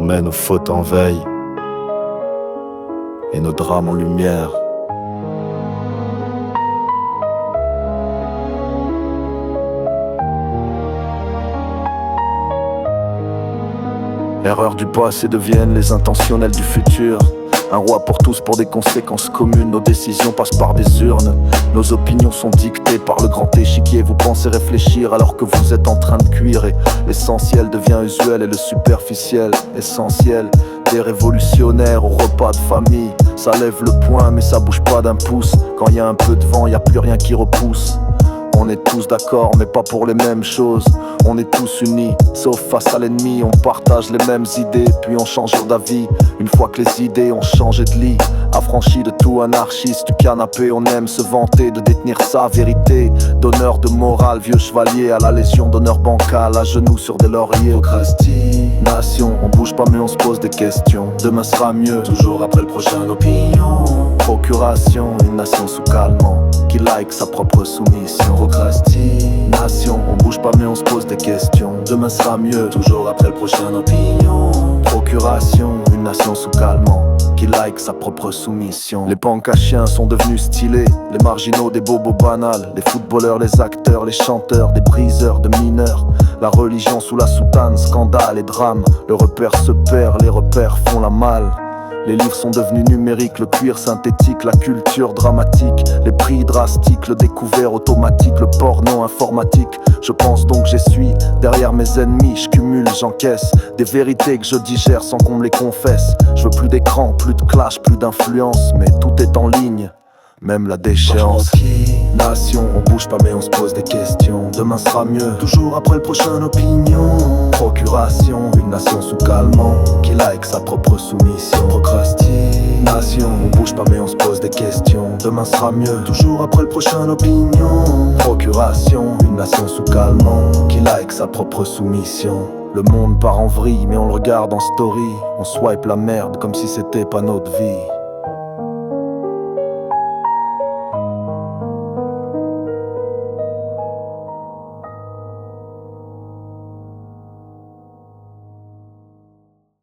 met nos fautes en veille et nos drames en lumière. Erreurs du passé deviennent les intentionnels du futur. Un roi pour tous pour des conséquences communes. Nos décisions passent par des urnes. Nos opinions sont dictées par le grand échiquier. Vous pensez réfléchir alors que vous êtes en train de cuire. Et l'essentiel devient usuel et le superficiel essentiel. Des révolutionnaires au repas de famille. Ça lève le poing mais ça bouge pas d'un pouce. Quand y a un peu de vent, y a plus rien qui repousse. On est tous d'accord mais pas pour les mêmes choses. On est tous unis, sauf face à l'ennemi. On partage les mêmes idées, puis on change d'avis. Une fois que les idées ont changé de lit, affranchi de tout anarchiste du canapé, on aime se vanter de détenir sa vérité. D'honneur, de morale, vieux chevalier à la légion d'honneur bancale, à genoux sur des lauriers. Procrastination, on bouge pas mais on se pose des questions. Demain sera mieux, toujours après le prochain opinion. Procuration, une nation sous calmant, qui like sa propre soumission. Procrastination, on bouge pas mais on se pose des questions. Demain sera mieux, toujours après le prochain opinion. Procuration, une nation sous calmant, qui like sa propre soumission. Les punks à chiens sont devenus stylés, les marginaux des bobos banals, les footballeurs, les acteurs, les chanteurs, des briseurs de mineurs. La religion sous la soutane, scandale et drame. Le repère se perd, les repères font la malle. Les livres sont devenus numériques, le cuir synthétique, la culture dramatique, les prix drastiques, le découvert automatique, le porno informatique. Je pense donc j'essuie derrière mes ennemis, je cumule, j'encaisse des vérités que je digère sans qu'on me les confesse. Je veux plus d'écran, plus de clash, plus d'influence, mais tout est en ligne, même la déchéance. Nation, on bouge pas mais on se pose des questions. Demain sera mieux, toujours après le prochain opinion. Procuration, une nation sous calmant, qui like sa propre soumission. Procrastination, on bouge pas mais on se pose des questions. Demain sera mieux, toujours après le prochain opinion. Procuration, une nation sous calmant, qui like sa propre soumission. Le monde part en vrille mais on le regarde en story. On swipe la merde comme si c'était pas notre vie.